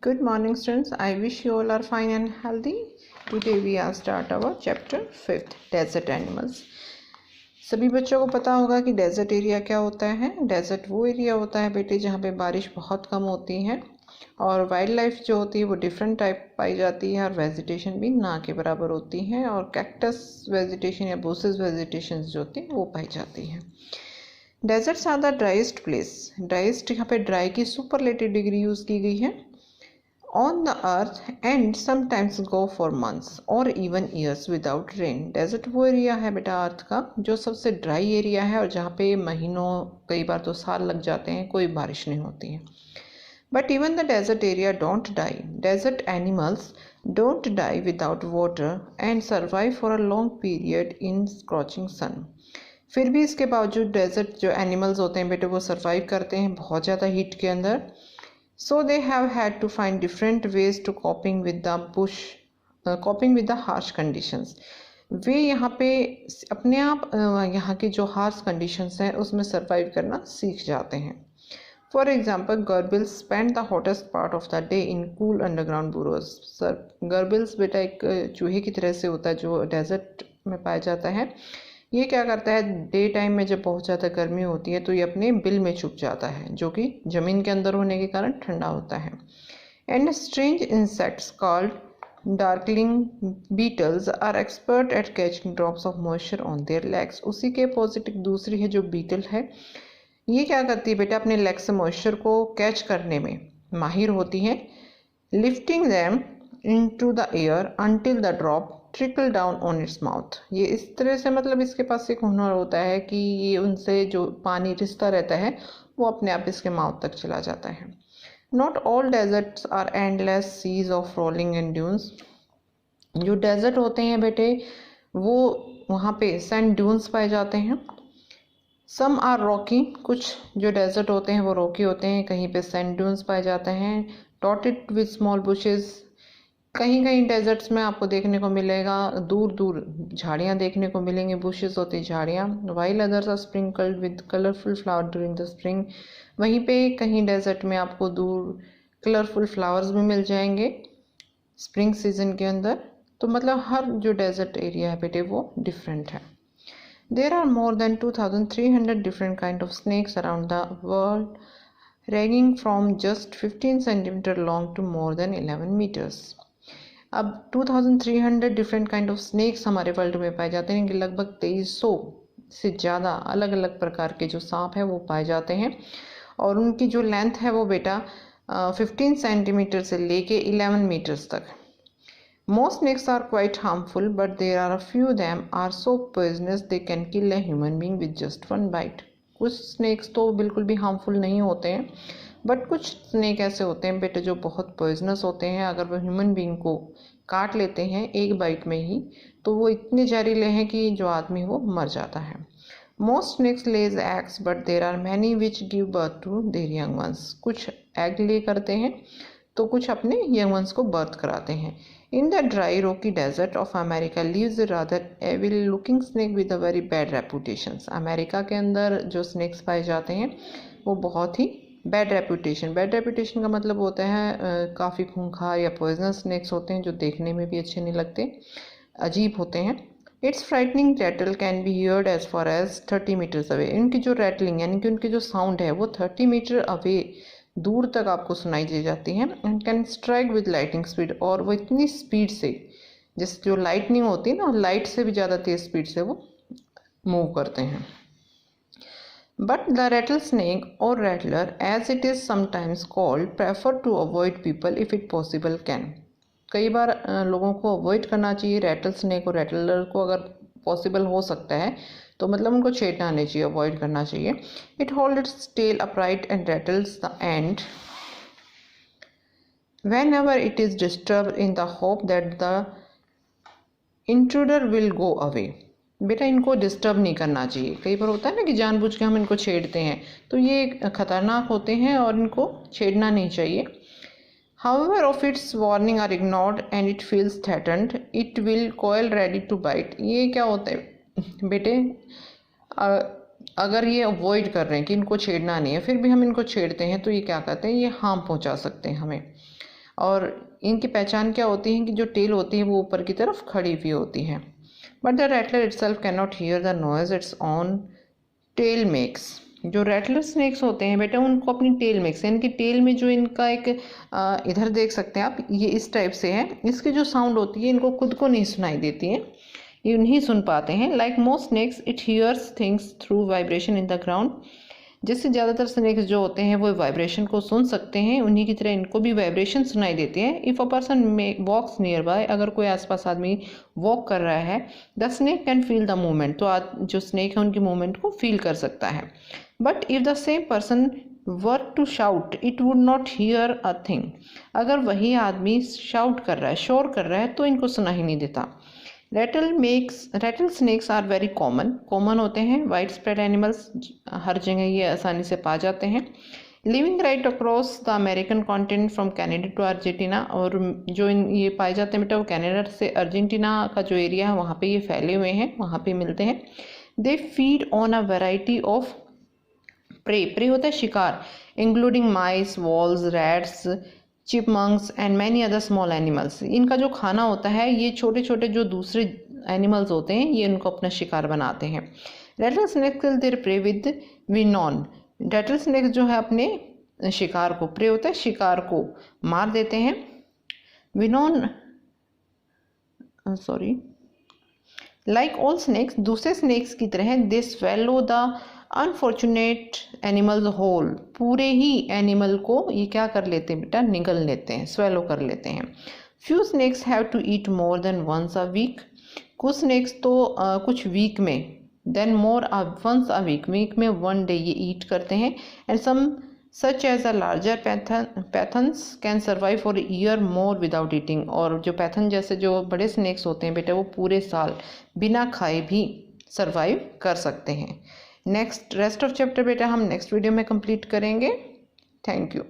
Good morning, students. I wish you all are fine and healthy. Today we are start our chapter 5th, Desert Animals. सभी बच्चों को पता होगा कि desert area क्या होता है। डेजर्ट वो एरिया होता है बेटे जहाँ पे बारिश बहुत कम होती है और वाइल्ड लाइफ जो होती है वो डिफरेंट टाइप पाई जाती है और वेजिटेशन भी ना के बराबर होती है और कैक्टस वेजिटेशन या बोसेस वेजिटेशन जो होती है वो पाई जाती है। Deserts are the driest place. Driest यहाँ पे ड्राई की सुपरलेटिव डिग्री यूज़ की गई है on the earth and sometimes go for months or even years without rain. Desert वो एरिया है बेटा अर्थ का जो सबसे ड्राई एरिया है और जहाँ पे महीनों कई बार तो साल लग जाते हैं, कोई बारिश नहीं होती है। But even the desert area don't die. Desert animals don't die without water and survive for a long period in scorching sun. फिर भी इसके बावजूद डेजर्ट जो एनिमल्स होते हैं बेटे वो सर्वाइव करते हैं बहुत ज़्यादा हीट के अंदर। So they have had to find different ways to coping with the harsh conditions. वे यहाँ पे अपने आप यहाँ की जो हार्श कंडीशंस हैं उसमें सर्वाइव करना सीख जाते हैं। For example, गर्बिल्स spend the hottest part of the day in cool underground burrows. गर्बिल्स बेटा एक चूहे की तरह से होता है जो डेजर्ट में पाया जाता है। ये क्या करता है, डे टाइम में जब बहुत ज़्यादा गर्मी होती है तो ये अपने बिल में छुप जाता है जो कि ज़मीन के अंदर होने के कारण ठंडा होता है। And strange insects called darkling beetles are expert at catching drops of moisture on their legs. उसी के अपोजिट एक दूसरी है जो बीटल है, ये क्या करती है बेटा अपने लेग से मॉइस्चर को कैच करने में माहिर होती है। Lifting them into the air until the drop trickle down on its mouth. ये इस तरह से मतलब इसके पास एक हुनर होता है कि ये उनसे जो पानी रिसता रहता है वो अपने आप इसके माउथ तक चला जाता है। Not all deserts are endless seas of rolling and dunes. जो डेजर्ट होते हैं बेटे वो वहाँ पे सैंड ड्यून्स पाए जाते हैं। सम आर रॉकी, कुछ जो डेजर्ट होते हैं वो रॉकी होते हैं, कहीं पे सैंड ड्यून्स पाए जाते हैं। डॉटेड विद स्मॉल बुशेस, कहीं कहीं डेजर्ट्स में आपको देखने को मिलेगा दूर दूर झाड़ियाँ देखने को मिलेंगी, बुशेस होती झाड़ियाँ। While others are sprinkled with colourful flower during the spring. वहीं पे कहीं डेजर्ट में आपको दूर कलरफुल फ्लावर्स भी मिल जाएंगे स्प्रिंग सीजन के अंदर। तो मतलब हर जो डेजर्ट एरिया है बेटे वो डिफरेंट है। There are more than 2300 different kind of snakes around the world, ranging from just 15 centimeter long to more than 11 meters. अब 2300 डिफरेंट काइंड ऑफ स्नेक्स हमारे वर्ल्ड में पाए जाते हैं कि लगभग 2300 से ज़्यादा अलग अलग प्रकार के जो सांप हैं वो पाए जाते हैं और उनकी जो लेंथ है वो बेटा 15 सेंटीमीटर से लेके 11 मीटर्स तक। Most snakes are quite harmful but there are a few them are so poisonous they can kill a human being with just one bite. कुछ स्नेक्स तो बिल्कुल भी हार्मफुल नहीं होते हैं बट कुछ स्नेक ऐसे होते हैं बेटे जो बहुत पॉइजनस होते हैं। अगर वो ह्यूमन बीइंग को काट लेते हैं एक बाइट में ही तो वो इतने जहरीले हैं कि जो आदमी वो मर जाता है। Most snakes lays eggs but there are many which give birth to their young ones. कुछ एग ले करते हैं तो कुछ अपने यंग वंस को बर्थ कराते हैं। In the dry rocky desert of America lives rather evil looking snake with a very bad reputation. America के अंदर जो स्नेक्स पाए जाते हैं वो बहुत ही बैड रेपुटेशन का मतलब होता है काफ़ी खूंखार या पॉइजनस स्नेक्स होते हैं जो देखने में भी अच्छे नहीं लगते, अजीब होते हैं। Its frightening rattle can be heard as far as 30 metres away. इनकी जो रैटलिंग यानी कि उनकी जो साउंड है वो 30 मीटर अवे दूर तक आपको सुनाई दे जाती है। And can strike with lighting speed, और वो इतनी स्पीड से जिस जो लाइटनिंग होती है ना लाइट से भी ज़्यादा तेज़ स्पीड से वो मूव करते हैं। But the rattlesnake or rattler as it is sometimes called prefer to avoid people if it possible can. कई बार लोगों को अवॉइड करना चाहिए रैटल स्नेक और रैटलर को, अगर पॉसिबल हो सकता है तो मतलब उनको छेड़ना नहीं चाहिए, अवॉइड करना चाहिए। It hold its tail upright and rattles the end whenever it is disturbed in the hope that the intruder will go away. बेटा इनको डिस्टर्ब नहीं करना चाहिए। कई बार होता है ना कि जानबूझ के हम इनको छेड़ते हैं तो ये खतरनाक होते हैं और इनको छेड़ना नहीं चाहिए। However, if its warning are ignored and it feels threatened, it will coil ready to bite. ये क्या होता है बेटे, अगर ये अवॉइड कर रहे हैं कि इनको छेड़ना नहीं है फिर भी हम इनको छेड़ते हैं तो ये क्या करते हैं, ये हार्म पहुंचा सकते हैं हमें। और इनकी पहचान क्या होती है कि जो टेल होती है वो ऊपर की तरफ खड़ी हुई होती है। But the rattler itself can not hear the noise its on tail makes. जो रैटलर स्नेक्स होते हैं बेटा उनको अपनी टेल मेक्स, यानी कि टेल में जो इनका एक इधर देख सकते हैं आप, ये इस टाइप से है, इसकी जो साउंड होती है इनको खुद को नहीं सुनाई देती है, ये नहीं सुन पाते हैं। Like most snakes it hears things through vibration in the ground. जिससे ज़्यादातर स्नेक्स जो होते हैं वो वाइब्रेशन को सुन सकते हैं, उन्हीं की तरह इनको भी वाइब्रेशन सुनाई देती है। If a person may walks nearby, अगर कोई आसपास आदमी वॉक कर रहा है, the snake can feel the movement, तो जो स्नेक है उनकी मूवमेंट को फील कर सकता है। But if the same person were to shout it would not hear a thing. अगर वही आदमी शाउट कर रहा है, शोर कर रहा है, तो इनको सुना ही नहीं देता। Rattle snakes are very common होते हैं, वाइड स्प्रेड एनिमल्स, हर जगह ये आसानी से पा जाते हैं। Living right across the American continent from Canada to Argentina, और जो ये पाए जाते हैं बेटा वो कैनेडा से अर्जेंटीना का जो एरिया है वहाँ पे ये फैले हुए हैं, वहाँ पे मिलते हैं। They feed on a variety of prey होता है शिकार, including mice, voles, rats, chipmunks and many other small animals. इनका जो खाना होता है ये छोटे छोटे जो दूसरे एनिमल्स होते हैं ये इनको अपना शिकार बनाते हैं। Rattlesnakes kill their prey with venom. Rattlesnakes जो है अपने शिकार को, प्रे होता है शिकार को, मार देते हैं। विनॉन लाइक ऑल स्नेक्स, दूसरे स्नेक्स की तरह they swallow the unfortunate animals whole. पूरे ही एनिमल को ये क्या कर लेते हैं बेटा, निगल लेते हैं, स्वेलो कर लेते हैं। Few snakes have to eat more than once a week. कुछ स्नेक्स तो कुछ वीक में, then more once a week में वन डे ये ईट करते हैं। And some such as a larger pythons can survive for year more without eating. और जो पैथन जैसे जो बड़े स्नेक्स होते हैं बेटा वो पूरे साल बिना खाए भी सर्वाइव कर सकते हैं। नेक्स्ट रेस्ट ऑफ चैप्टर बेटा हम नेक्स्ट वीडियो में कंप्लीट करेंगे। Thank you.